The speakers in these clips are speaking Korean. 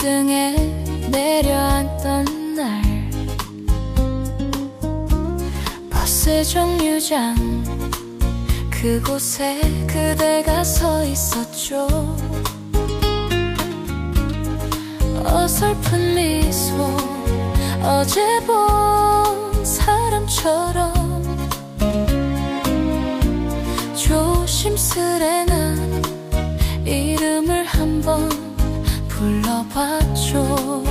손등에 내려앉던 날, 버스 정류장 그곳에 그대가 서 있었죠. 어설픈 미소, 어제 본 사람처럼 조심스레 난 이름을 한번 불러봤죠.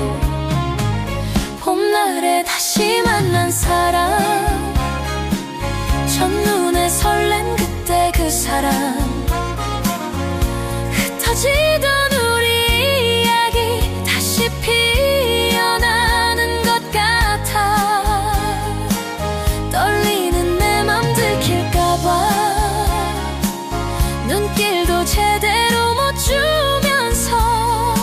봄날에 다시 만난 사람, 첫눈에 설렌 그때 그 사람, 흩어지던 우리 이야기 다시 피어나는 것 같아. 떨리는 내 맘 들킬까봐 눈길도 제대로 못 주면서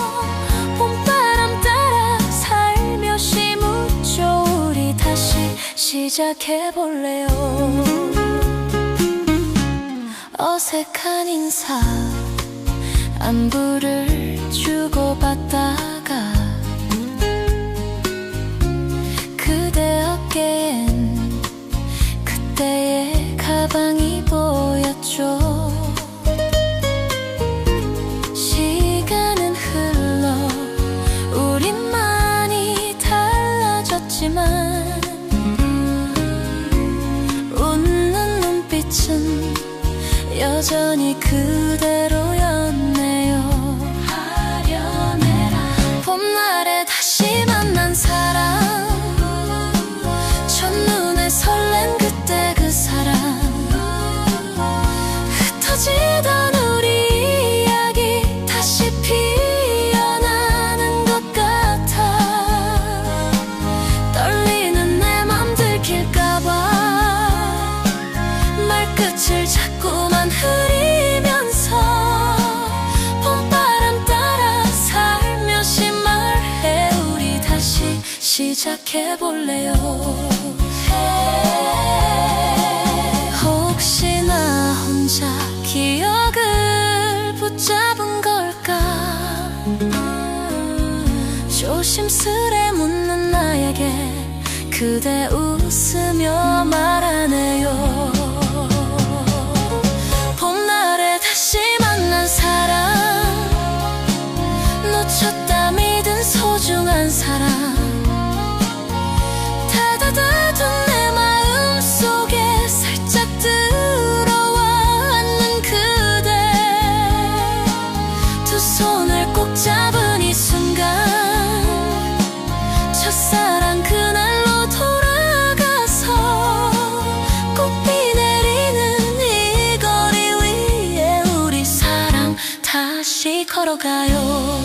봄바람 따라 살며시 묻죠. 우리 다시 시작해볼래요. 어색한 인사, 안부를 주고받다가 그대 어깨엔 그때의 가방이 보였죠. 시간은 흘러 우린 많이 달라졌지만 웃는 눈빛은 여전히 그대로였네요. 아련해라. 봄날에 다시 만난 사람, 첫눈에 설렌 그때 그 사람, 흩어지던 우리 이야기 다시 피어나는 것 같아. 떨리는 내 맘 들킬까봐 말끝을 자꾸만 흐리면서 봄바람 따라 살며시 말해. 우리 다시 시작해볼래요. 혹시나 혼자 기억을 붙잡은 걸까. 조심스레 묻는 나에게 그대 웃으며 말하네요. 봄날에 다시 만난 사람, 놓쳤다 믿은 소중한 사람, 다다다둔 내 마음 속에 살짝 들어와 앉는 그대, 두 손을 꼭 잡은 이 순간 첫사랑 그날로 돌아가서 꽃비 내리는 이 거리 위에 우리 사랑 다시 걸어가요.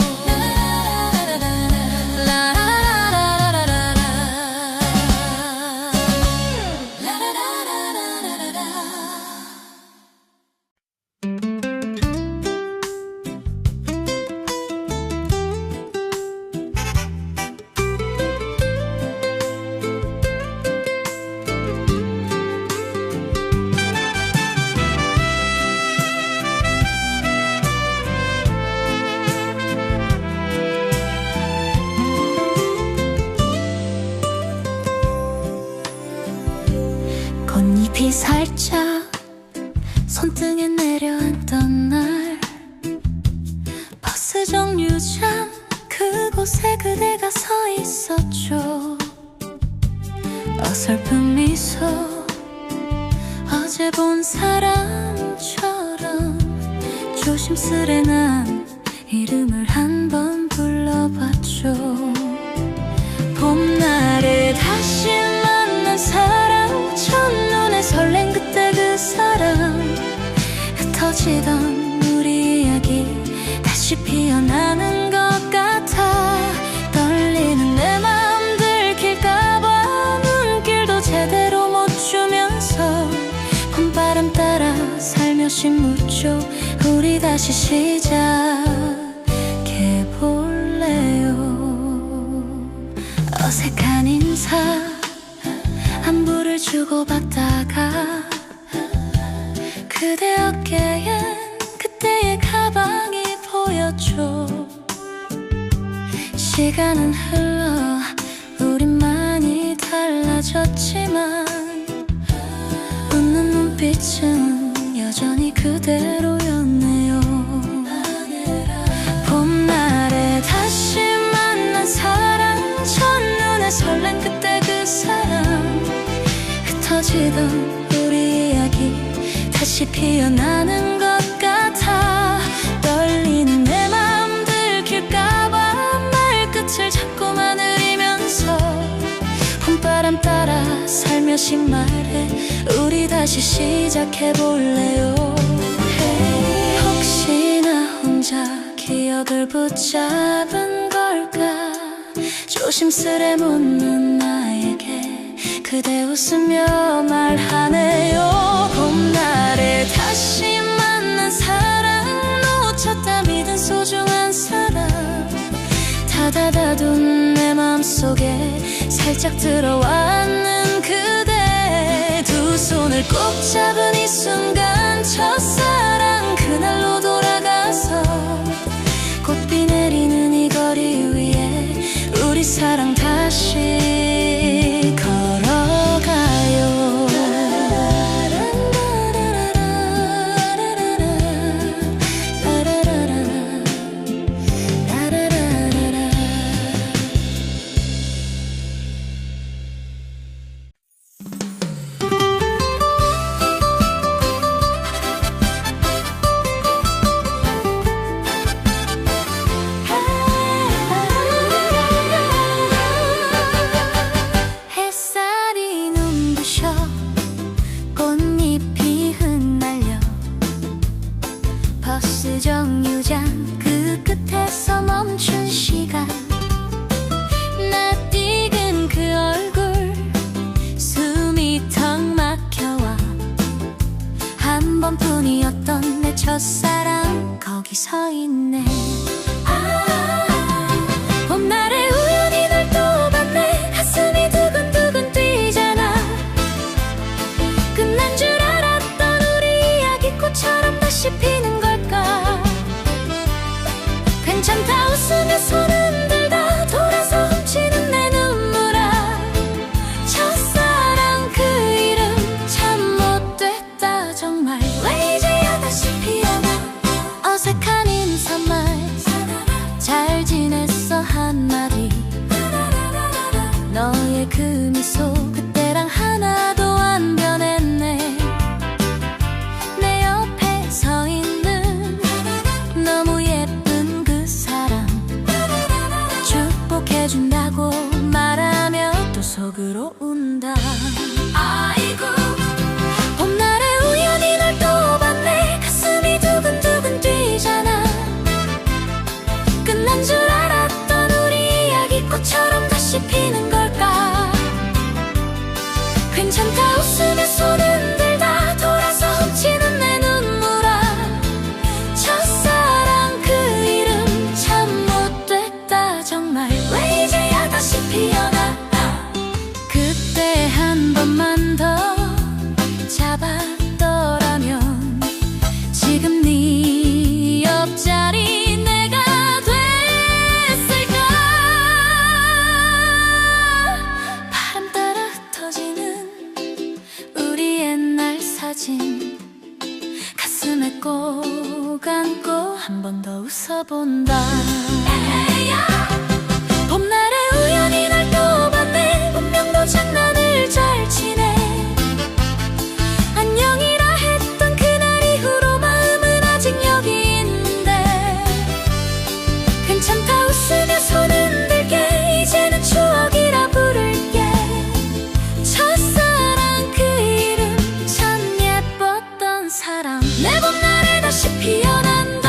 꽃잎이 살짝 손등에 내려앉던 날, 버스 정류장 그곳에 그대가 서 있었죠. 어설픈 미소, 어제 본 사람처럼 조심스레 난 이름을 한번 불러봤죠. 봄날에 다시 만난 사람, 첫눈에 설렌 그때 그 사람, 흩어지던 우리 이야기 다시 피어나는 것 같아. 떨리는 내 맘 들킬까봐 눈길도 제대로 못 주면서 봄바람 따라 살며시 묻죠. 우리 다시 시작해볼래요. 어색한 인사, 안부를 주고받다가 그대 어깨엔 그때의 가방이 보였죠. 시간은 흘러 우린 많이 달라졌지만 웃는 눈빛은 여전히 그대로였네요. 봄날에 다시 만난 사람, 첫눈에 설렌 그때 그 사람, 흩어지던 우리 이야기 다시 피어나는 것 같아. 떨리는 내 맘 들킬까봐 말끝을 자꾸만 흐리면서 봄바람 따라 살며시 말해 우리 다시 시작해볼래요. 혹시나 혼자 기억을 붙잡은 걸까? 조심스레 묻는 나에게 그대 웃으며 말하네요. 봄날에 다시 만난 사람, 놓쳤다 믿은 소중한 사람, 다다다둔 내 맘속에 살짝 들어왔는 그대, 두 손을 꼭 잡은 이 순간, 첫사랑 그날로 돌아가서 꽃비 내리는 이 거리 위에 우리 사랑 다시 걸어가요. 버스 정류장 그 끝에서 멈춘 시간, 낯익은 그 얼굴 숨이 턱 막혀와 한 번뿐이었던 내 첫사랑 거기 서 있네. 봄날에 우연히 널 또 봤네. 가슴이 두근두근 뛰잖아. 끝난 줄 알았던 우리 이야기 꽃처럼 다시 피는 괜찮다 웃으며 손 흔들다 돌아서 훔치는 내 눈물아. 첫사랑 그 이름 참 못됐다 정말. 왜 이제야 다시 피어나. 어색한 인사말, 잘 지냈어 한마디, 너의 그 미소 그때랑 하나도 안 변했네. 내 옆에 서 있는 너무 예쁜 축복해준다고 말하며 또 속으로 운다. 아이고 봄날에 우연히 널 또 봤네. 가슴이 두근두근 뛰잖아. 끝난 줄 알았던 우리 이야기 꽃처럼 다시 피는 걸까? 괜찮다 웃으며 손 흔들다 돌아서 훔치는 내 눈물아. 첫사랑 그 이름 참 못됐다 정말. 왜 이제야 다시 피어나. 그때 한 번만 더 잡았더라면 지금 네 옆자리 내가 됐을까. 바람 따라 흩어지는 우리 옛날 사진, 가슴에 꼭 안고 한 번 더 웃어본다. 봄날에 우연히 날 또 봤네. 운명도 장난을 잘 치네. 안녕이라 했던 그날 이후로 마음은 아직 여기 있는데. 괜찮다 웃으며 손 흔들게. 이제는 추억이라 부를게. 첫사랑 그 이름 참 예뻤던 사람. 내 봄날에 다시 피어난다.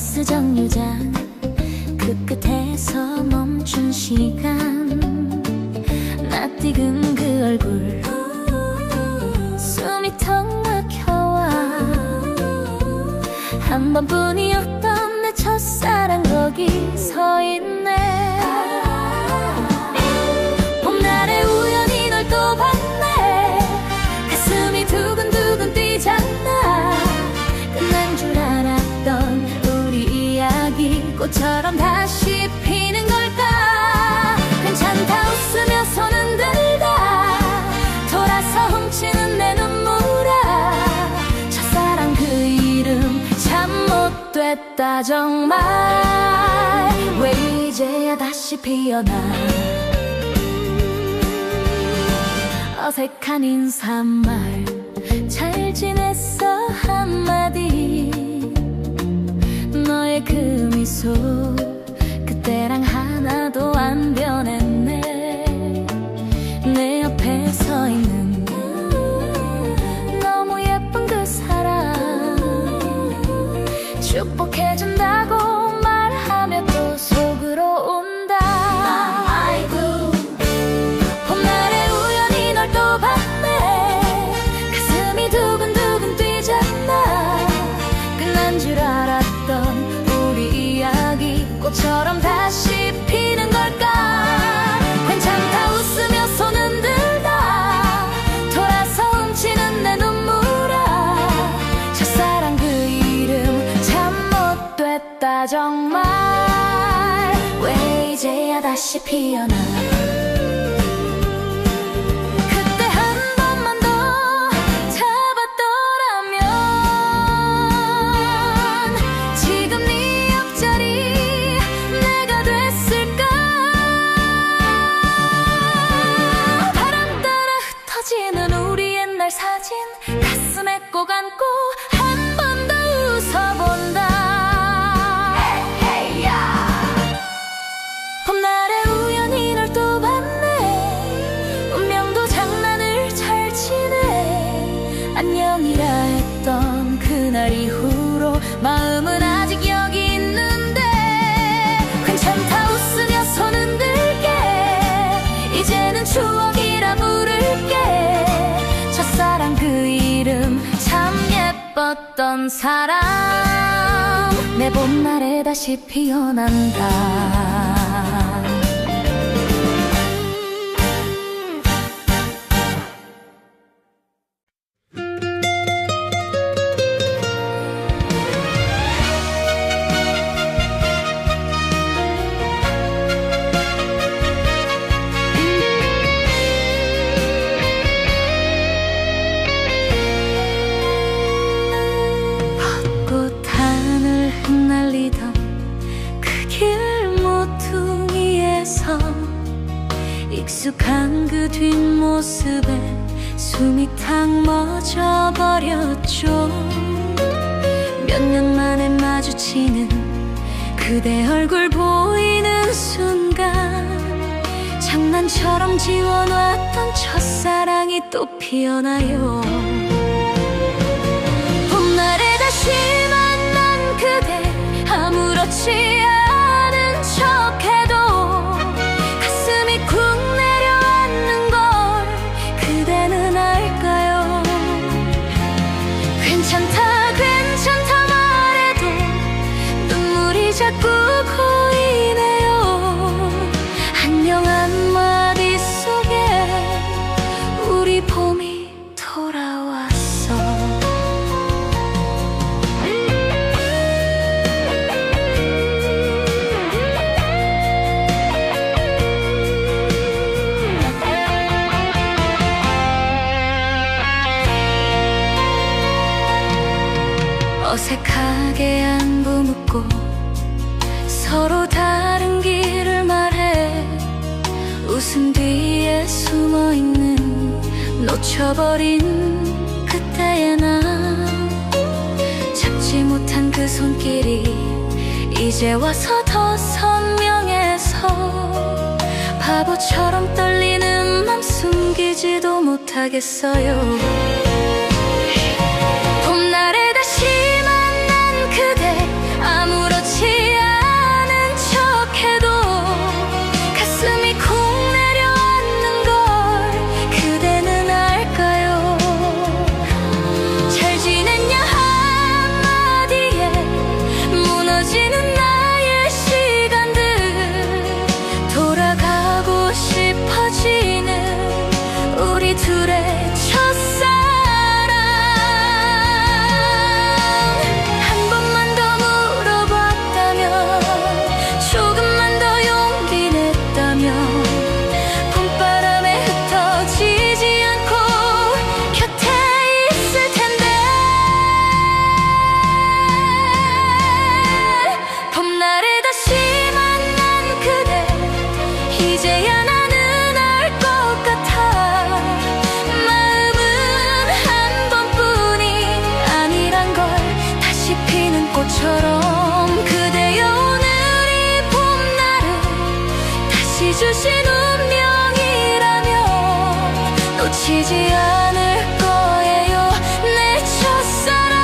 버스 정류장 그 끝에서 멈춘 시간 낯익은 그 얼굴 숨이 턱 막혀와 한 번뿐이었던 내 첫사랑 거기 서 있네. 봄날에 우연히 널 또 봤네. 가슴이 두근두근 뛰잖아. 끝난 줄 알았던 우리 이야기 꽃처럼 다시 피는 걸까. 괜찮다 웃으며 손은 들다 돌아서 훔치는 내 눈물아. 첫사랑 그 이름 참 못됐다 정말. 왜 이제야 다시 피어나. 어색한 인사말 잘 지냈어 한마디. 너의 그 미소 그때랑 하나도 안 변했네. 내 옆에 서 있는 너무 예쁜 그 사람 축복해준다고 말하며 또 속으로 온다. 아이고 봄날에 우연히 널 또 봤네. 가슴이 두근두근 뛰잖아. 끝난 줄 알았던 우리 이야기 꽃처럼 다시 피는 걸까. 괜찮다 웃으며 손은 들다 돌아서 훔치는 내 눈물아. 첫사랑 그 이름 참 못됐다 정말. 왜 이제야 다시 피어나. 그때 한 번만 더 잡았더라면 지금 네 옆자리 내가 됐을까. 바람 따라 흩어지는 우리 옛날 사진 가슴에 꼭 안고 한 번 더 웃어본다. 봄날에 우연히 널 또 봤네. 운명도 장난을 잘 치네. 안녕이라 했던 그날 이후로 마음은 아직 여기 있는데. 괜찮다 웃으며 손은 들게. 이제는 추억이라 부를게. 첫사랑 그 이름 참 예뻤던 사람. 내 봄날에 다시 피어난다. 벚꽃 하늘 흩날리던 그 길 모퉁이에서 익숙한 그 뒷모습에 숨이 탁 멎어버렸죠. 몇 년 만에 마주치는 그대 얼굴 보이는 순간 장난처럼 지워놨던 첫사랑이 또 피어나요. 봄날에 다시 만난 그대 아무렇지 않은 척해도 가슴이 쿵 내려앉는 걸 그대는 알까요. 괜찮다 괜찮다 말해도 눈물이 자꾸 고이네요. 안녕 한마디 속에 우리 봄이 돌아왔어. 어색하게 안부 묻고 서로 다른 길을 말해 웃음 뒤에 숨어있는 놓쳐버린 그때의 나. 잡지 못한 그 손길이 이제 와서 더 선명해서 바보처럼 떨리는 맘 숨기지도 못하겠어요. 봄날에 다시 만난 그대 아무렇지 놓치지 않을 거예요 내 첫사랑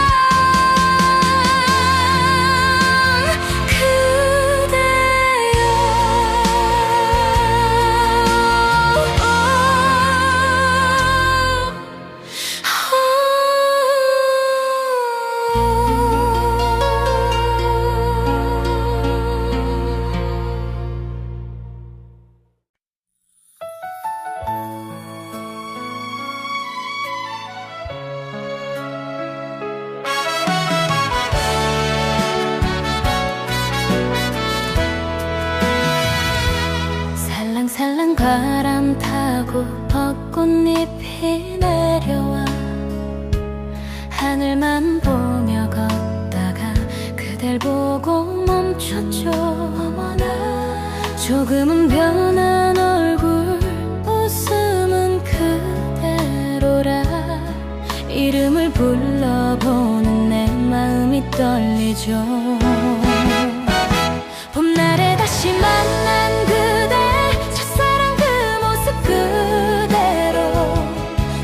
살랑살랑 바람 타고 벚꽃잎이 내려와 하늘만 보며 걷다가 그댈 보고 멈췄죠. 어머나 조금은 변한 얼굴 웃음은 그대로라 이름을 불러보는 내 마음이 떨리죠. 봄날에 다시 만난 그대 첫사랑 그 모습 그대로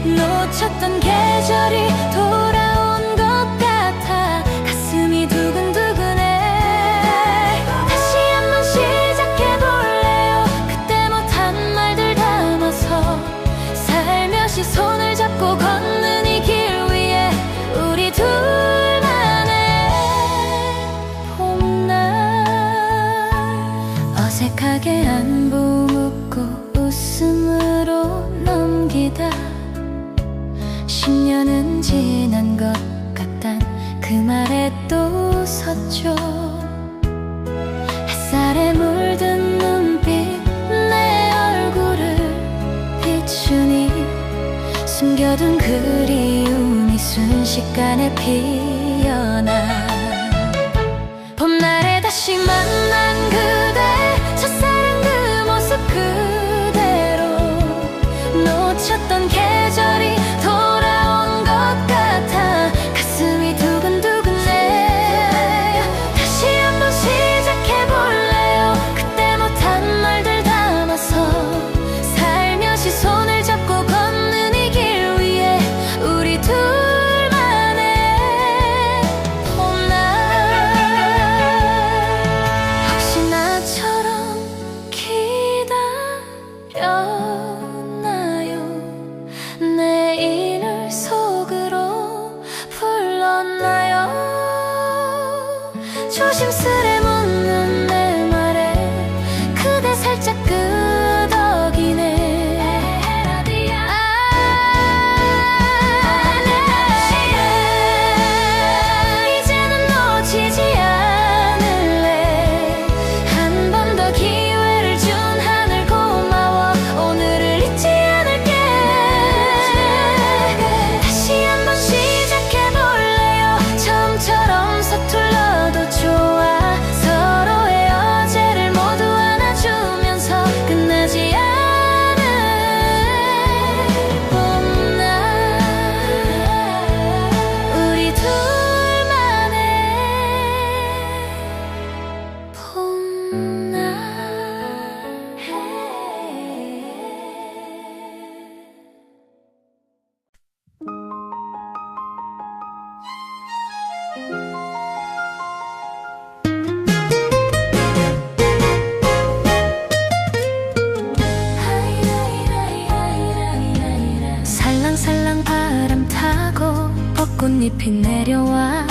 놓쳤던 계절이 돌아온 것 같아 가슴이 두근두근해. 다시 한번 시작해볼래요 그때 못한 말들 담아서 살며시 손을 잡고 걷는 이 길 위에 우리 둘만의 봄날 어색하게 안부 묻고 웃음으로 넘기다 10년은 지난 것 같단 그 말에 또 섰죠. 햇살에 물든 눈빛 내 얼굴을 비추니 숨겨둔 그리움이 순식간에 피어나. 봄날에 다시 만난 그대 첫사랑 그 모습 그대로 놓쳤던 계절이 돌아온 것 같아 가슴이 두근두근해. 다시 한번 시작해볼래요 그때 못한 말들 담아서 살며시 손을 잡고 걷는 이 길 위에 우리 둘만의 봄날. 혹시 나처럼 기다렸나요? 내일을 속으로 불렀나요? 조심스레 묻는 내 말에 그대 살짝 끄덕이네. 이제는 놓치지 않을래. 한 번 더 기회를 준 하늘 고마워. 오늘을 잊지 않을게. 다시 한번 시작해볼래요 처음처럼 서툴러도 좋아. 서로의 어제를 모두 안아주면서 끝나지 않을 봄날 우리 둘만의 봄날. 살랑살랑 바람 타고 벚꽃잎이 내려와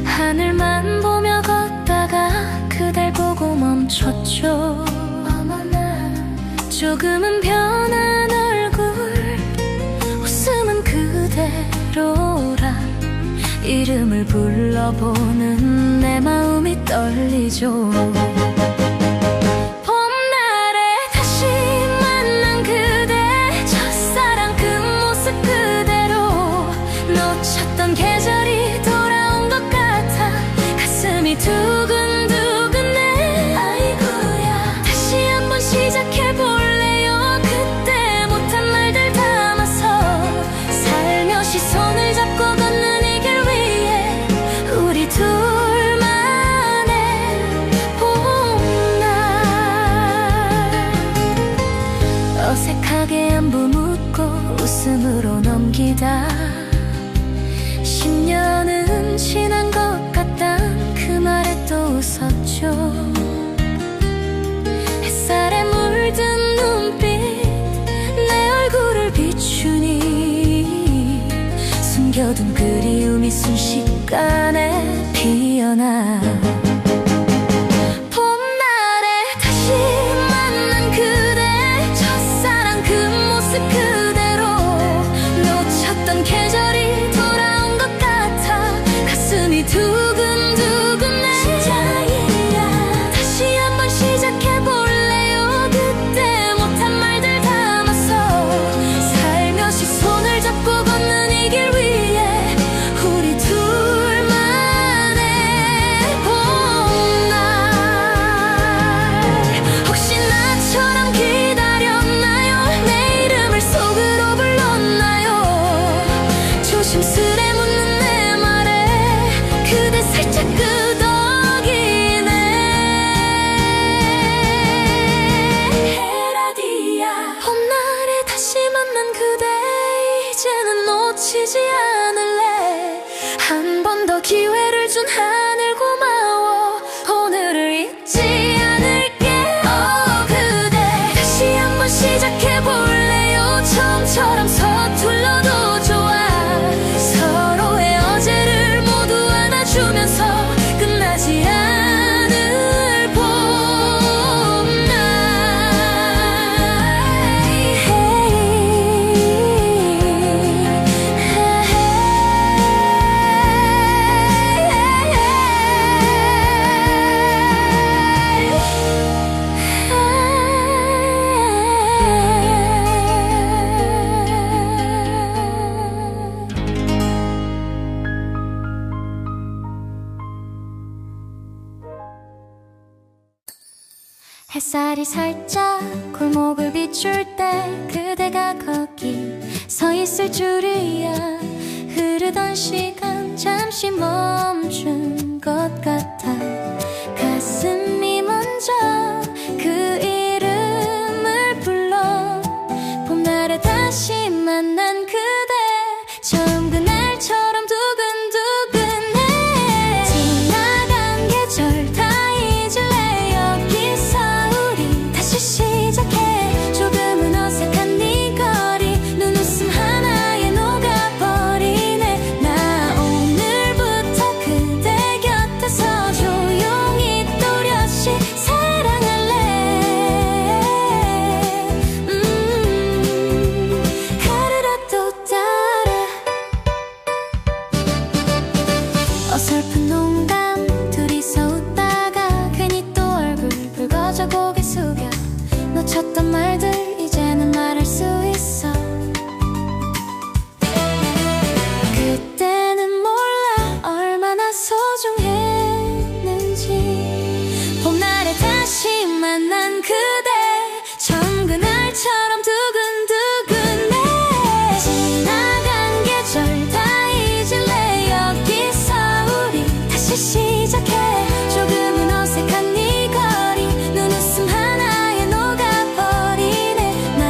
하늘만 보며 걷다가 그댈 보고 멈췄죠. 어머나 조금은 변한 얼굴 웃음은 그대로라 이름을 불러보는 내 마음이 떨리죠. 봄날에 다시 만난 그대 첫사랑 그 모습 그대로 놓쳤던 계절이 돌아온 것 같아 가슴이 두근두근해. 아이고야 다시 한번 시작해볼래요 그때 못한 말들 담아서 살며시 손을 잡고 걷는 이 길 위에 우리 둘만의 봄날. 어색하게 안부 말이다. 10년은 지난 것 같단 그 말에 또 웃었죠. 햇살에 물든 눈빛 내 얼굴을 비추니 숨겨둔 그리움이 순식간에 피어나. 봄날에 다시 만난 그대 첫사랑 그 모습 그대로 놓쳤던 계절이 돌아온 것 같아 가슴이 두근두근해. 진짜이야. 다시 한번 시작해볼래요. 그때 못한 말들 담아서 살며시 손을 잡고 걷는 이 길 위에 우리 둘만의 봄날. 혹시 나처럼 기다렸나요? 내 이름을 속으로 불렀나요? 조심스레 묻는 내 말에 그대 살짝 끄덕이네. 헤라디아. 봄날에 다시 만난 그대 이제는 놓치지 않을래. 한 번 더 기회를 준 하늘 고마워. 오늘을 잊지 않을게. 그대 다시 한번 시작해볼래요. 처음처럼 서툴러도 좋아. 서로의 어제를 모두 안아주면서 끝나지 않을 봄날. 햇살이 살짝 골목을 비출 때 그대가 거기 서 있을 줄이야. 흐르던 시간 잠시 멈춘 것 같아. 가슴이 먼저 그 이름을 불러. 봄날에 다시 만난 그대 처음 그날처럼 두근두근해. 지나간 계절 다 잊을래. 여기서 우리 다시 시작해. 조금은 어색한 네 거리 눈웃음 하나에 녹아버리네. 나 오늘부터 그대 곁에서 조용히 또렷이 사랑할래. 가르라또 따라. 어설픈 농담 둘이서 웃다가 괜히 또 얼굴 붉어져 고개 숙여. 놓쳤던 말들 이제는 말할 수 있어. 그때는 몰라 얼마나 소중했는지. 봄날에 다시 만난 그대 처음 그날처럼 두근두근해. 지나간 계절 다 잊을래. 여기서 우리 다시 시작해. 조금은 어색한 네 거리 눈웃음 하나에 녹아버리네. 나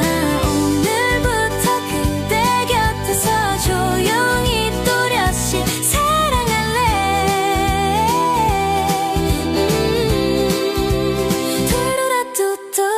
오늘부터 그대 곁에서 조용히 또렷이 사랑할래. 두루라뚜뚜.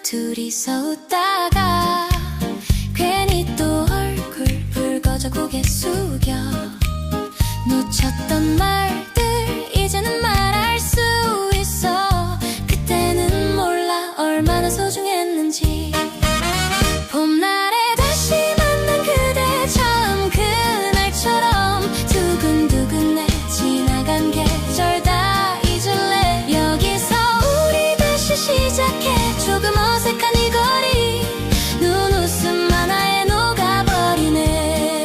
둘이서 웃다가 괜히 또 얼굴 붉어져 고개 숙여 놓쳤던 말들 이제는 말할 수 있어. 그때는 몰라 얼마나 소중했는지. 봄날에 다시 만난 그대 처음 그날처럼 두근두근해 지나간 계절 다 잊을래. 여기서 우리 다시 시작해. 조금 어색한 이 거리 눈웃음 하나에 녹아버리네.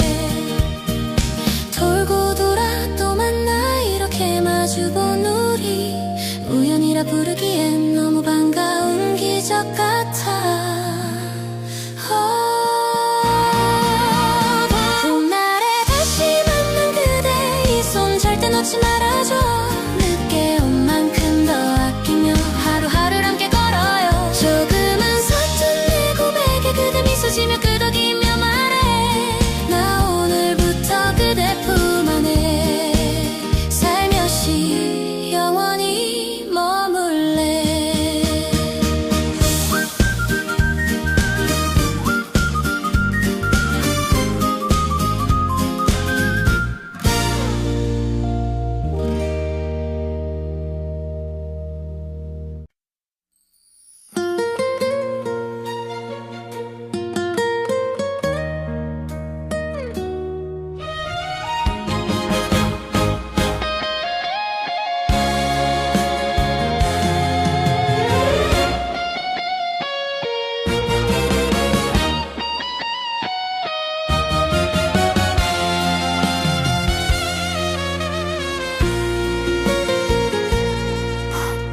돌고 돌아 또 만나 이렇게 마주본 우리 우연이라 부르기엔 너무 반가운 기적 같아. 봄날에 다시 만난 그대 이 손 절대 놓지 말아줘. 늦게 온 만큼 더 아끼며 하루하루를 함께 걸어요. 조금은 서툰 내 고백에 그대 미소 지며 끄덕이며 말해. 나 오늘부터 그대 품 안에 살며시 영원히 머물래.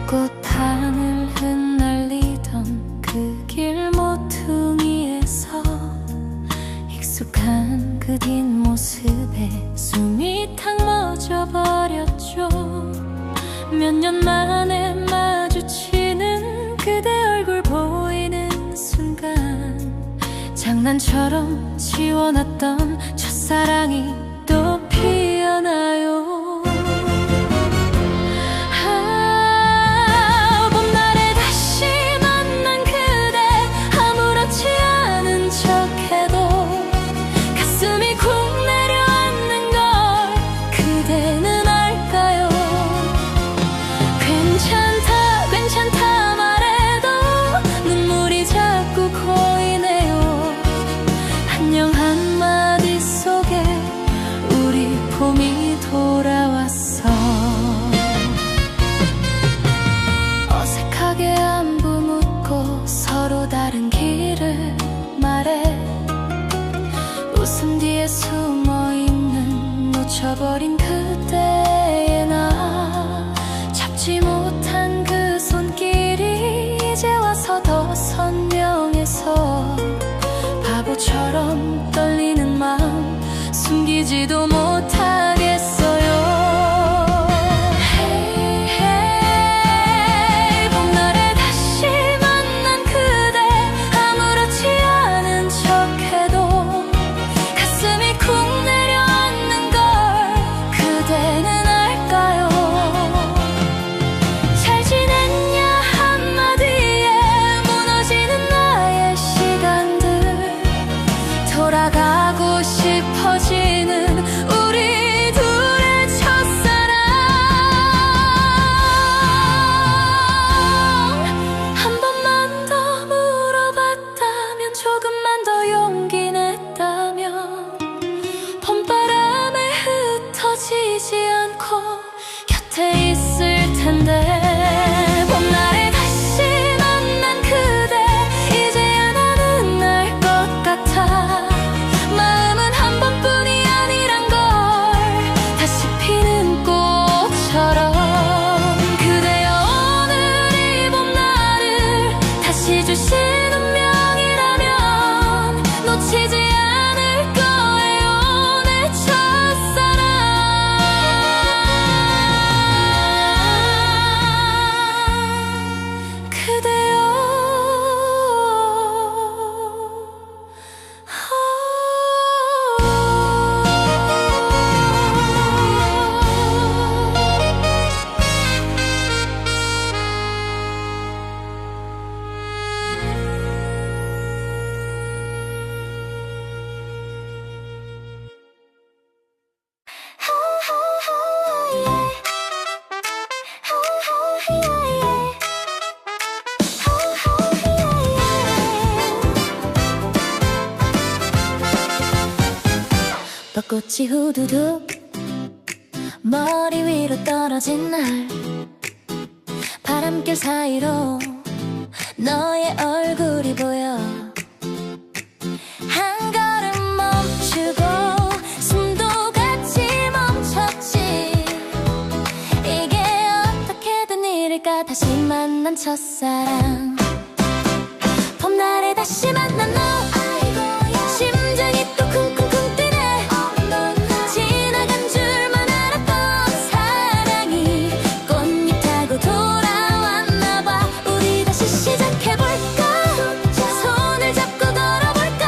벚꽃 하늘 흩날리던 그 길 모퉁이에서 익숙한 그 뒷모습에 숨이 탁 멎어버렸죠. 몇 년 만에 마주치는 그대 얼굴 보이는 순간 장난처럼 지워놨던 첫사랑이 또 피어나요. 봄날에 다시 만난 그대 아무렇지 않은 척해도 가슴이 쿵 내려앉는 걸 그대는 알까요? 괜찮다 괜찮다 말해도 눈물이 자꾸 고이네요. 안녕 한마디 속에 우리 봄이 돌아왔어. 어색하게 안부 묻고 서로 다른 길을 말해. 웃음 뒤에 숨어있는 놓쳐버린 그때의 나. 잡지 못한 그 손길이 이제 와서 더 선명해서 바보처럼 떨리는 마음 숨기지도 못하겠어요. 봄날에 다시 만난 그대 아무렇지 않은 척해도 가슴이 쿵 내려앉는 걸 그대는 알까요? 잘 지냈냐 한마디에 무너지는 나의 시간들. 돌아가고 싶어지는 우리들. 벚꽃이 후두둑 머리 위로 떨어진 날 바람길 사이로 너의 얼굴이 보여 한 걸음 멈추고 숨도 같이 멈췄지 이게 어떻게 된 일일까 다시 만난 첫사랑 봄날에 다시 만난 너 심장이 또 쿵쿵쿵 뛰네 지나간 줄만 알았던 사랑이 꽃잎 타고 돌아왔나봐 우리 다시 시작해볼까 손을 잡고 걸어볼까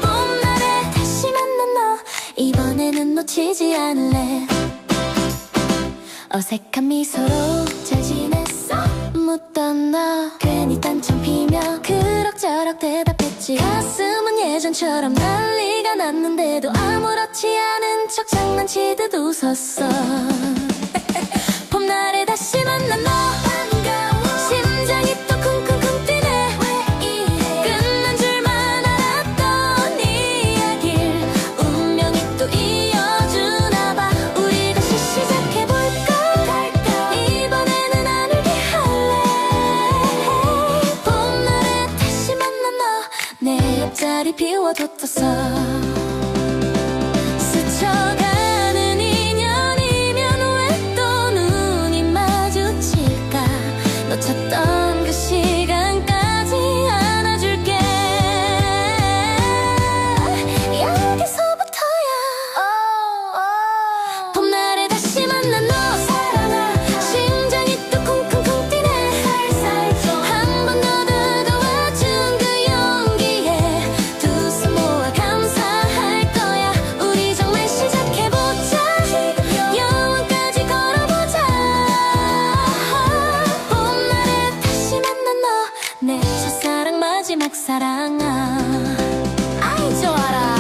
봄날에 다시 만난 너 이번에는 놓치지 않을래 어색한 미소로 잘 지냈어? 묻던 너 괜히 딴청 피며 그럭저럭 대답했지 가슴은 예전처럼 난리가 났는데도 아무렇지 않은 척 장난치듯 웃었어 봄날에 다시 만난 너 심장이 또 쿵쿵쿵 뛰네 끝난 줄만 알았던 이야기를 운명이 또 이어주나봐 우리 다시 시작해볼까 이번에는 안 울게 할래 봄날에 다시 만난 너 내 옆자리 비워뒀었어 스쳐가는 인연이면 왜 또 눈이 마주칠까 놓쳤던 그 시간까지 안아줄게 여기서부터야 봄날에 다시 만난 너 심장이 또 쿵쿵쿵 뛰네 한 번 더 다가와준 그 용기에 두 손 모아 감사할 거야 우리 정말 시작해보자 영원까지 걸어보자 봄날에 다시 만난 너 내 첫사랑 마지막 사랑아 아이 좋아라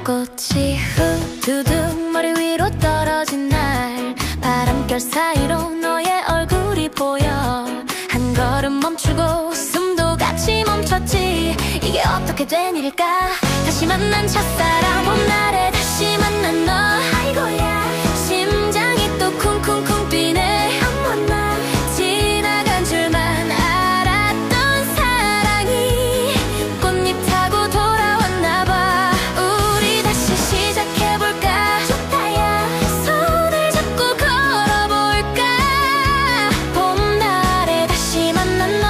벚꽃이 후두둑 머리 위로 떨어진 날 바람결 사이로 너의 얼굴이 보여 한 걸음 멈추고 숨도 같이 멈췄지 이게 어떻게 된 일일까 다시 만난 첫사랑 봄날에 다시 만난 너 아이고야 심장이 또 쿵쿵쿵 뛰네 한 번만 지나간 줄만 알았던 사랑이 꽃잎 타고 돌아왔나봐 우리 다시 시작해볼까 좋다야 손을 잡고 걸어볼까 봄날에 다시 만난 너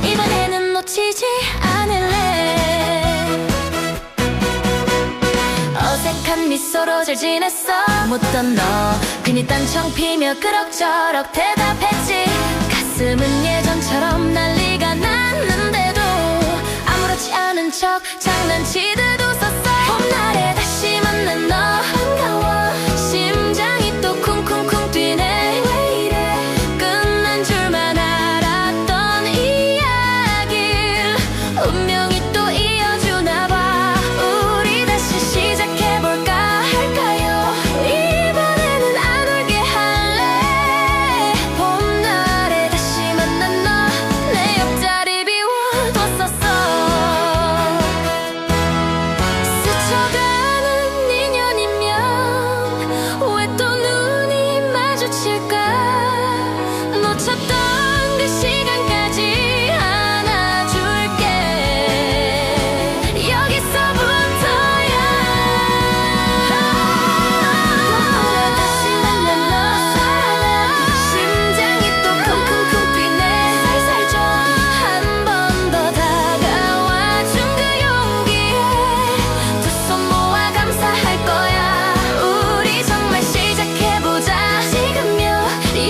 이번에는 놓치지 않을래 어색한 미소로 잘 지냈어 묻던 너 괜히 딴청 피며 그럭저럭 대답했지 가슴은 예전처럼 난리가 났는데도 아무렇지 않은 척 장난치듯 웃었어 봄날에 다시 만난 너 반가워 심장이 또 쿵쿵쿵 뛰네 왜 이래 끝난 줄만 알았던 이야기를 운명이 또 이어주나봐 우리 다시 시작해볼까 할까요 이번에는 안 울게 할래 봄날에 다시 만난 너 내 옆자리 비워뒀었어 스쳐가는 인연이면 왜 또 눈이 마주칠까 놓쳤던 그 시간까지 안아줄게 여기서부터야 봄날에 다시 만난 너 심장이 또 쿵쿵쿵 뛰네 살살 좀 한 번 더 다가와준 그 용기에 두 손 모아 감사할 거야 우리 정말 시작해보자 지금요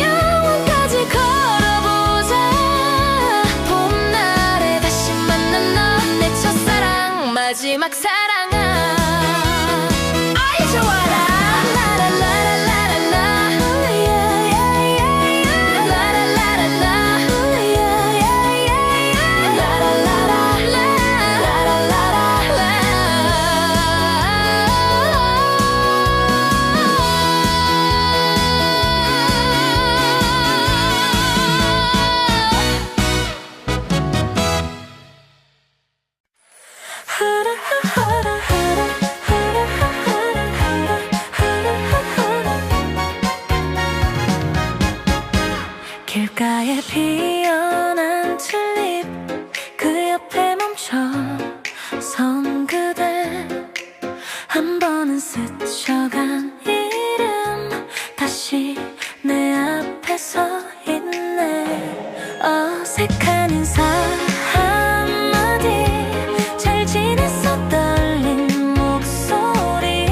영원까지 걸어보자 봄날에 다시 만난 너 내 첫사랑 마지막 사랑아 아이 좋아 피어난 튤립 그 옆에 멈춰 선 그대 한 번은 스쳐간 이름 다시 내 앞에 서 있네. 어색한 인사 한마디 잘 지냈어 떨린 목소리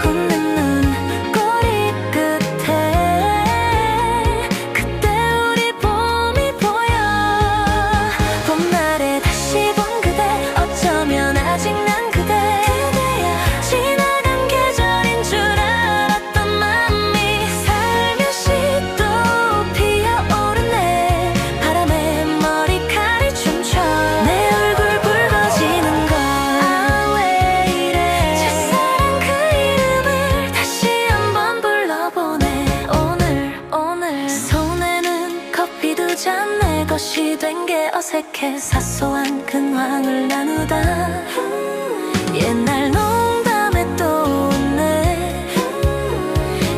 웃는 눈 꼬리 끝에 그때 우리 봄이 보여. 봄날에 다시 본 그대 어쩌면 아직 난 그대야. 지나간 계절인 줄 알았던 맘이 살며시 또 피어오르네. 바람에 머리카락이 춤춰 내 얼굴 붉어지는 걸. 아 왜 이래. 첫사랑 그 이름을 다시 한번 불러보네. 오늘 손에는 커피 두 잔 내 것이 된 게 어색해. 사소한 근황을 나누다 옛날 농담에 또 웃네.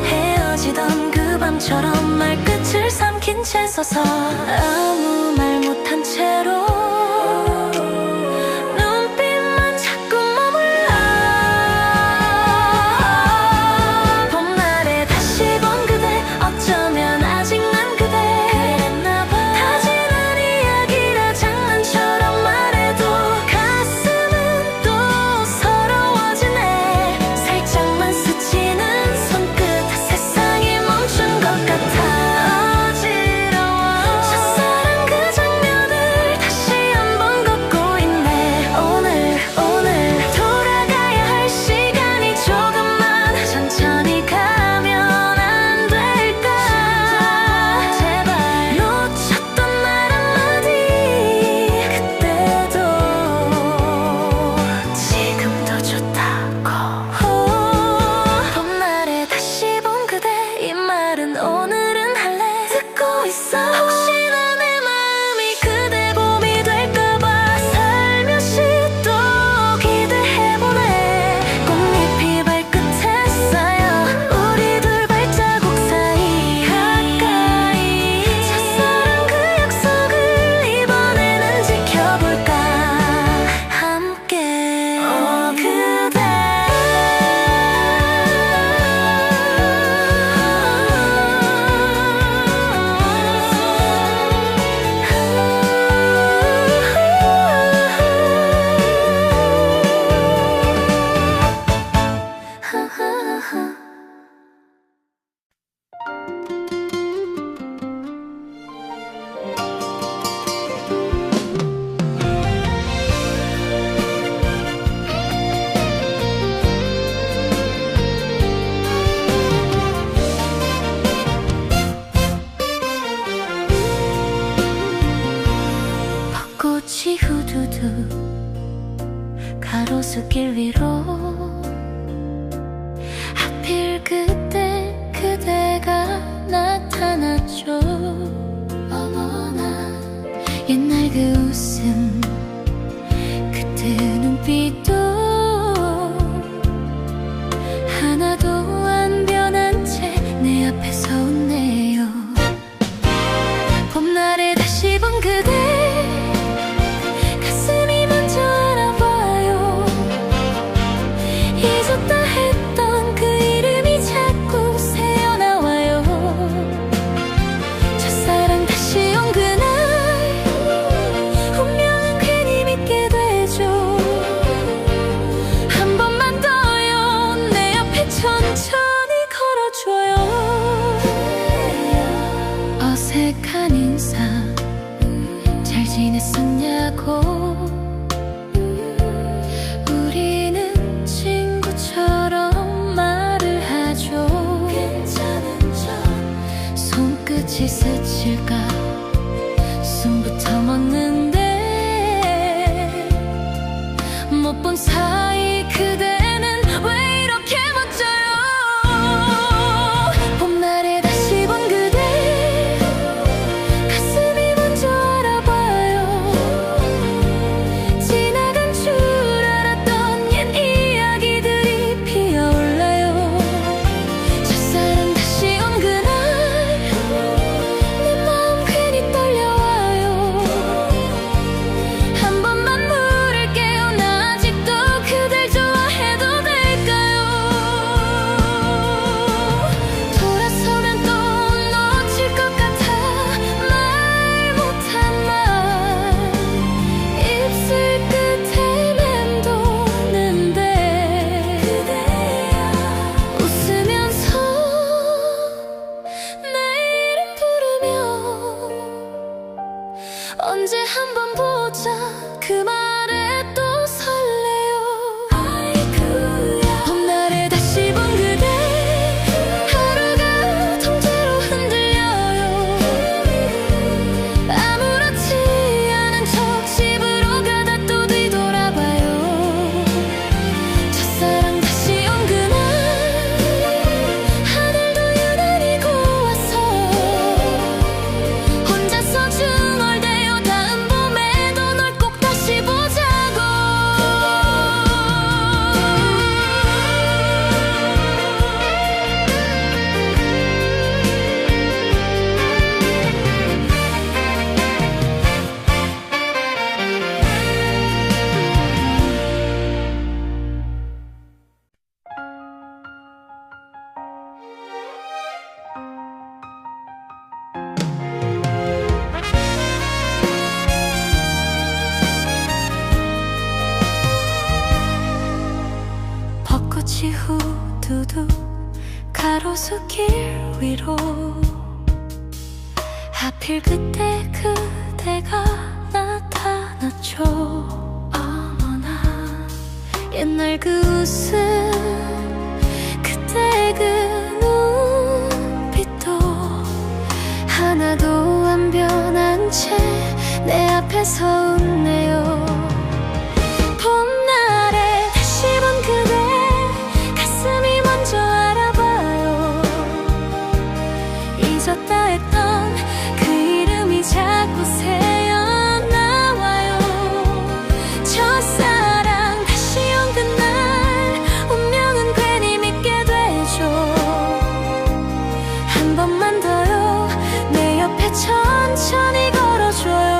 헤어지던 그 밤처럼 말끝을 삼킨 채 서서 아무 말 못한 채로 눈빛만 자꾸 머물러. 봄날에 다시 본 그대 어쩌면 아직 난 그대 그랬나봐. 다 지난 이야기라 장난처럼 말해도 가슴은 또 서러워지네. 살짝만 스치는 손끝 세상이 멈춘 것 같아. 어지러워. 첫사랑 그 장면을 다시 한번 걷고 있네. 오늘 돌아가야 할 시간이 조금만 천천히 가면 안 될까. 제발 놓쳤던 말 한마디 그때도 지금도 좋다고. 봄날에 다시 본 그대 이 말은 오늘은 할래. 듣고 있어. 혹시나 내 마음이 그대 봄이 될까봐 살며시 또 기대해보네. 꽃잎이 발끝에 쌓여 우리 둘 발자국 사이 가까이. 첫사랑 그 약속을 이번에는 지켜볼까 함께. 그대 벚꽃이 후두두 가로수길 위로 하필 그때 그대가 나타났죠. 어머나 옛날 그 웃음 그때 눈빛도 하나도 안 변한 채 내 앞에 서 웃네요. 봄날에 다시 본 그대 가슴이 먼저 알아봐요. 잊었다 했던 그 이름이 자꾸 새어나와요. 첫사랑 다시 온 그날 운명은 괜히 믿게 되죠. 한 번만 더요 내 옆에 천천히 걸어줘요. 어색한 인사 잘 지냈었냐고. 우리는 친구처럼 말을 하죠. 괜찮은 척 손끝이 스칠까 숨부터 멎는데 못 본 사이 그대는 왜 이렇게 멋져요. 봄날에 다시 본 그대 가슴이 먼저 알아봐요. 지나간 줄 알았던 옛 이야기들이 피어올라요. 첫사랑 다시 온 그날 내 마음 언제 한번 보자 그 말에 또 설레요. 아이쿠야 봄날에 다시 본 그대 하루가 통째로 흔들려요. 아무렇지 않은 척 집으로 가다 또 뒤돌아봐요. 첫사랑 다시 온 그날 하늘도 유난히 고와서 혼자서 중얼대요. 다음 봄에도 널 꼭 다시 보자고. 벚꽃이 후두두 가로수길 위로 하필 그때 그대가 나타났죠. 어머나 옛날 그 웃음 그때 그 눈빛도 하나도 안 변한 채 내 앞에서 웃네요. 봄날에 다시 본 그대 가슴이 먼저 알아봐요. 잊었다 했던 그 이름이 자꾸 새어나와요. 첫사랑 다시 온 그날 운명은 괜히 믿게 되죠. 한 번만 더요 내 옆에 천천히 걸어줘요.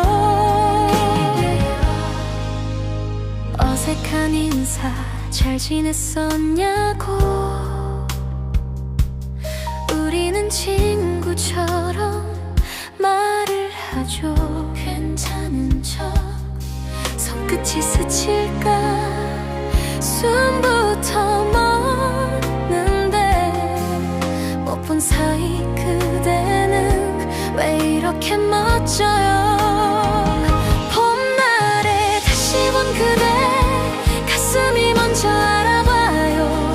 어색한 인사 잘 지냈었냐고 우리는 친구처럼 말을 하죠. 괜찮은 척 손끝이 스칠까 숨부터 멎는데 못 본 사이 그대는 왜 이렇게 멋져요. 봄날에 다시 본 그대 가슴이 먼저 알아봐요.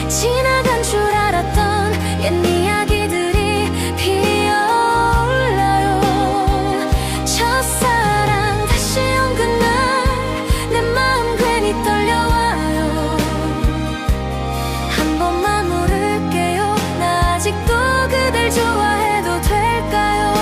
지나간 줄 알았던 옛 이야기들이 피어올라요. 첫사랑 다시 온 그날 내 마음 괜히 떨려와요. 한 번만 물을게요. 나 아직도 그댈 좋아해도 될까요?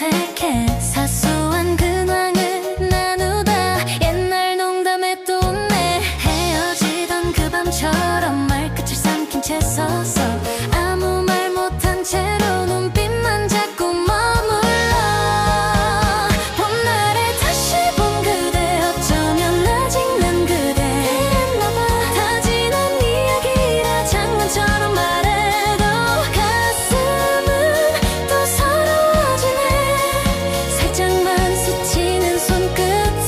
어색해. 사소한 근황을 나누다 옛날 농담했던 내 헤어지던 그 밤처럼 말끝을 삼킨 채 서서 아무 말 못한 채로 눈빛만 자꾸 머물러. 봄날에 다시 본 그대 어쩌면 아직 난 그대랬나봐. 다 지난 이야기라 장난처럼 말해도 가슴은 또 서러워지네. 살짝만 스치는 손끝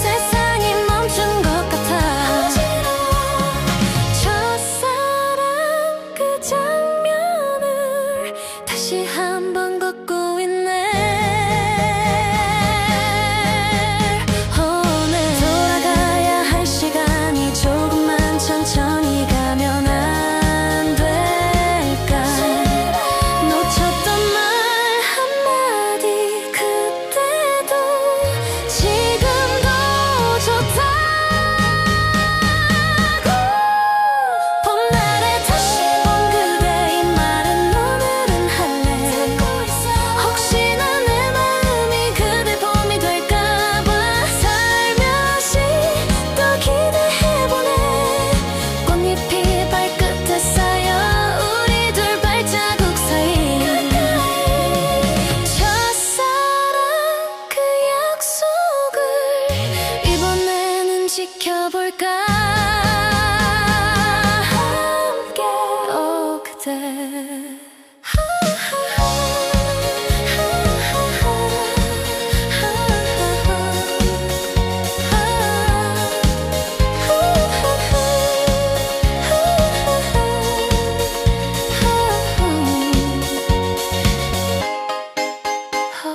세상이 멈춘 것 같아. 어지러워. 첫사랑 그 장면을 다시 한번 걷고 있네. 오늘 돌아가야 할 시간이 조금만 천천히 가면 안 될까. 놓쳤던 말 한마디 그때도 지금도 좋다고. 봄날에 다시 본 그대 이 말은 오늘은 할래. 혹시나 내 마음이 그대 봄이 될까봐 살며시 또 기대해보네. 꽃잎이 발끝에 쌓여 우리 둘 발자국 사이. 첫사랑 그 약속을 이번에는 지켜볼까. 함께 그대.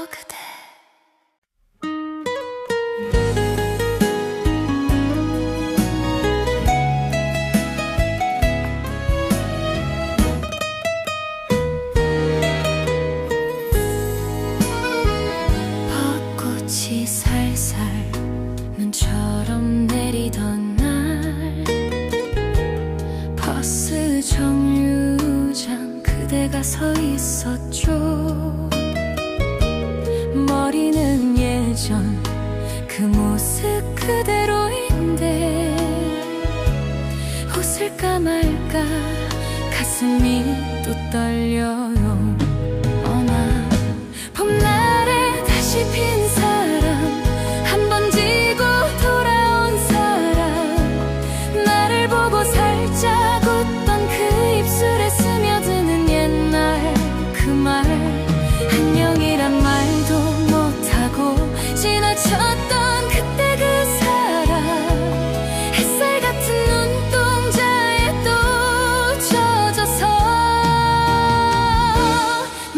그대. 벚꽃이 살살 눈처럼 내리던 날 버스 정류장 그대가 서 있었죠. 머리는 예전 그 모습 그대로인데 웃을까 말까 가슴이 또 떨려요. 어나 봄날에 다시 핀 사람 한 번 지고 돌아온 사람 나를 보고 살짝 웃던 그 입술에 스며드는 옛날 그 말 안녕이란 말도 못하고 지나쳤던 그때 그 사람 햇살 같은 눈동자에 또 젖어서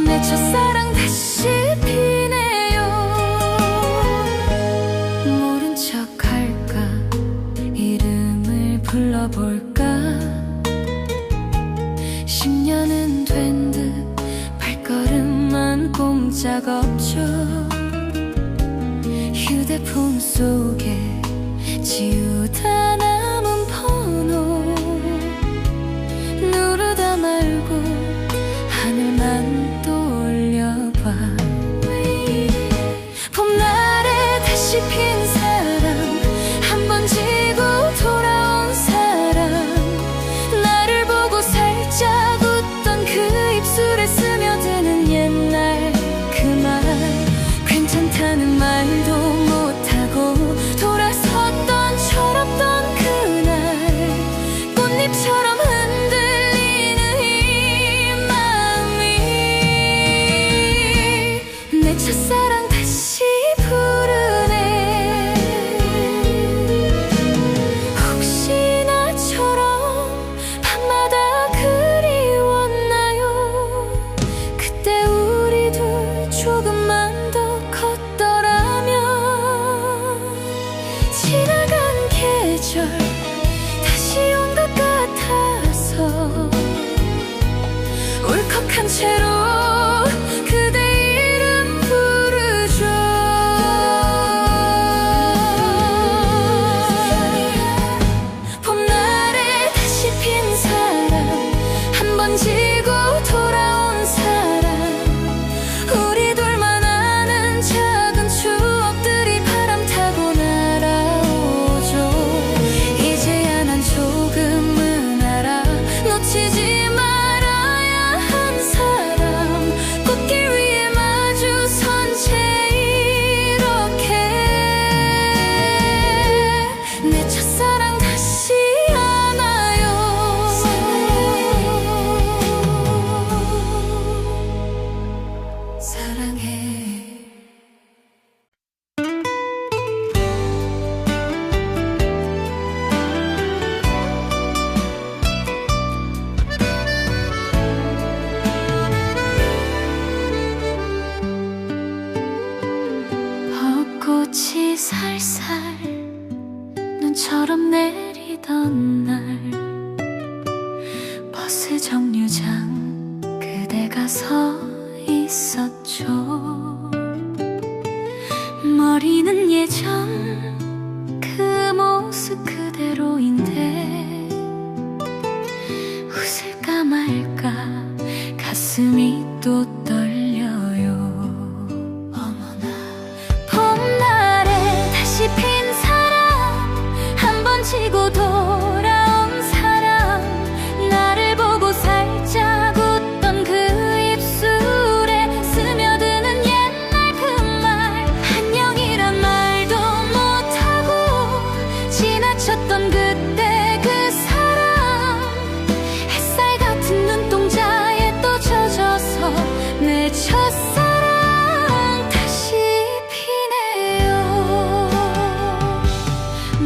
내 첫사랑 다시 피네요. 모른 척 할까 이름을 불러볼까. 10년은 된 듯 발걸음만 꼼짝없죠. 휴대폰 속에 지우다 남은 번호 누르다 말고 하늘만 떠올려봐. 봄날에 다시 핀 사람 한 번 지고 돌아온 사람 나를 보고 살짝 웃던 그 입술에 스며드는 옛날 그 말 괜찮다는 말도 못하고 돌아섰던 철없던 있던 날 버스 정류장 그대가 서 있었죠. 머리는 예전 그 모습 그대로인데 웃을까 말까 가슴이 또 떨려요. 어머나. 봄날에 다시 핀 사람, 한 번 치고 돌아온 사람, 나를 보고 살짝 웃던 그 입술에 스며드는 옛날 그 말, 안녕이란 말도 못하고 지나쳤던 그때 그 사람, 햇살 같은 눈동자에 또 젖어서 내 첫사랑 다시 피네요.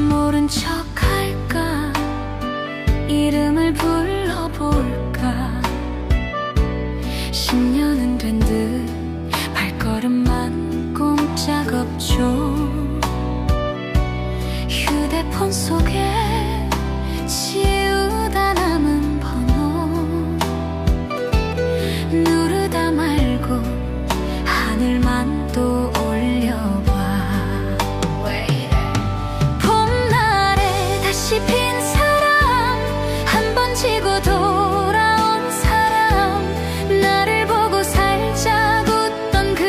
모른 척 할까, 이름을 불러볼까, 10년은 된 듯 발걸음만 꼼짝없죠. 휴대폰 속에 지우다 남은 번호, 누르다 말고 하늘만 또 올려봐. 봄날에 다시 핀 사람, 한 번 치고 돌아온 사람, 나를 보고 살짝 웃던 그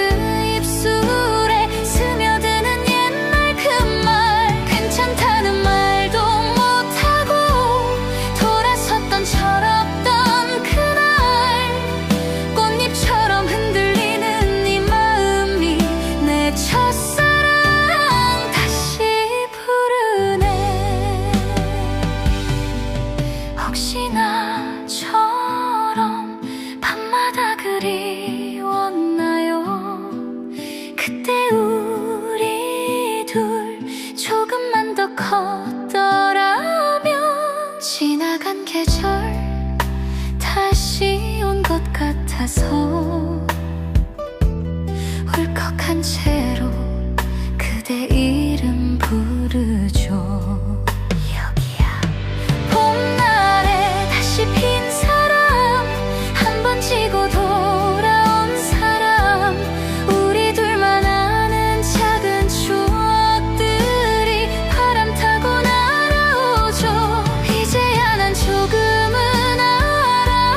입술에 스며드는 옛날 그 말, 괜찮다는 말도 못하고 돌아섰던 철없던 그날, 꽃잎처럼 흔들리는 이 마음이 내 첫사랑 다시 부르네. 혹시 나처럼 밤마다 그리웠나요? 그때 우리 둘 조금만 더 컸더라면, 지나간 계절 다시 온 것 같아서 울컥한 채로 그대 이름 부르죠. 여기야. 봄날에 다시 핀 사람, 한 번 치고 돌아온 사람, 우리 둘만 아는 작은 추억들이 바람 타고 날아오죠. 이제야 난 조금은 알아,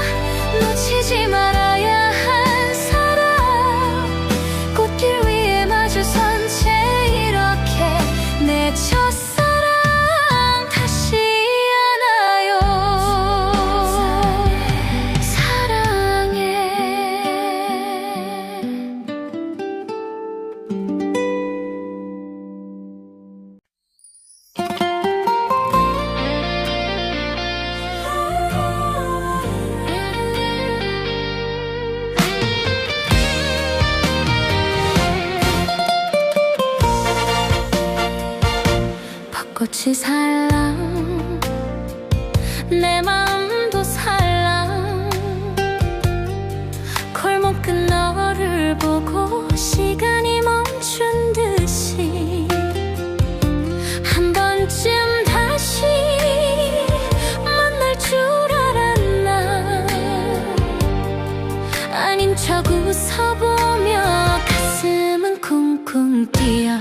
놓치지 말아야 할 사람, 꽃길 위에 마주선 채 이렇게 내 첫사랑 다시 안아요. 사랑해. 벚꽃이 살랑, 내 마음도 살랑, 골목 끝 너를 보고 시간이 멈춘 듯이 한 번쯤 다시 만날 줄 알았나. 아닌 척 웃어보며 가슴은 쿵쿵 뛰어.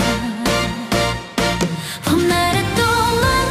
봄날에 또 만나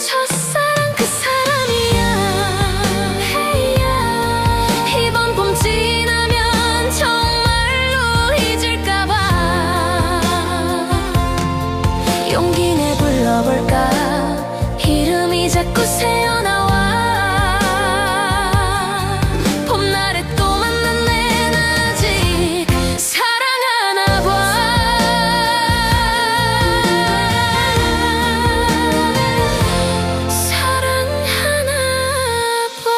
첫사랑 그 사람이야. 이번 봄 지나면 정말로 잊을까봐 용기 내 불러볼까. 이름이 자꾸 새어나와. 봄날에 또 만났네. 나 아직 사랑하나 봐. 사랑하나 봐.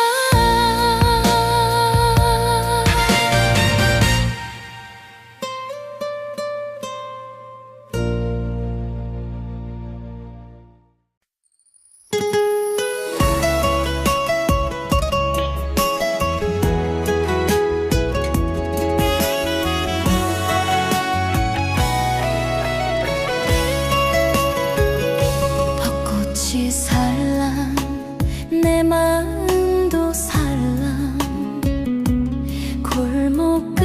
벚꽃이 살랑 내 마음도 살랑. 골목 끝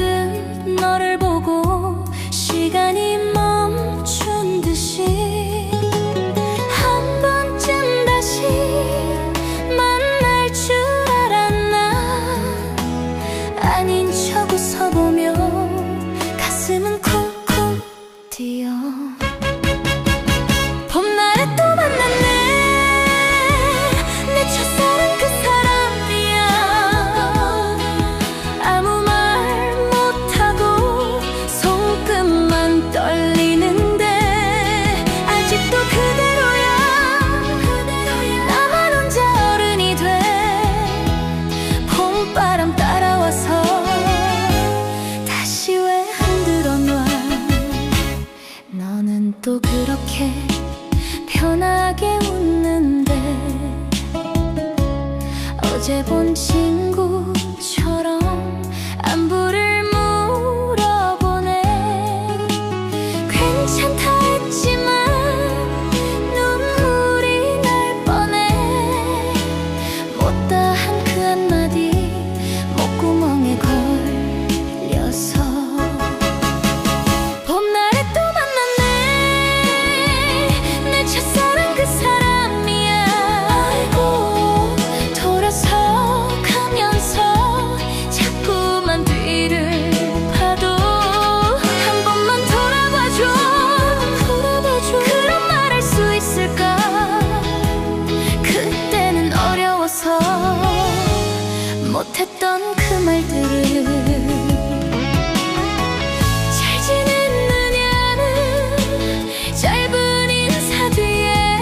너를 보고 시간이 멈춘 듯이 한 번쯤 다시 만날 줄 알았나. 아닌 척 웃어보며 가슴은 쿵쿵 뛰어. 봄날에 또 만났네. 내 첫사랑 그 사람이야. 아무 말 못하고 손끝만 떨리는데 아직도 그대로야. 나만 혼자 어른이 돼. 봄바람 따라와서 다시 왜 흔들어 놔. 너는 또 그렇게 편하게 웃는데 어제 본 친구처럼 안부를 물어보네. 괜찮다 했지만 눈물이 날 뻔해. 못다한 그 한마디 목구멍에 걸려서. 봄날에 또 만났네. 내 첫사랑 그 사람이야. 아이고 돌아서 가면서 자꾸만 뒤를 봐도 한 번만 돌아봐줘. 그런 말 할 수 있을까. 그때는 어려워서 못했던 그 말들을. 잘 지냈느냐는 짧은 인사 뒤에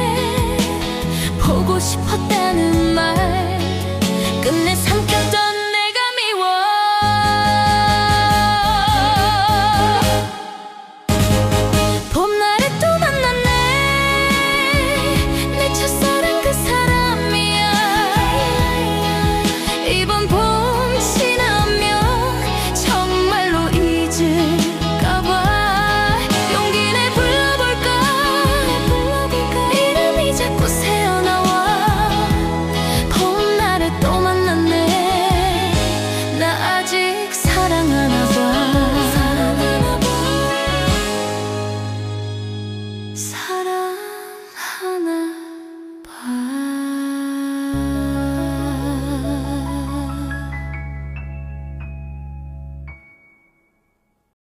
보고 싶었다는 말 끝내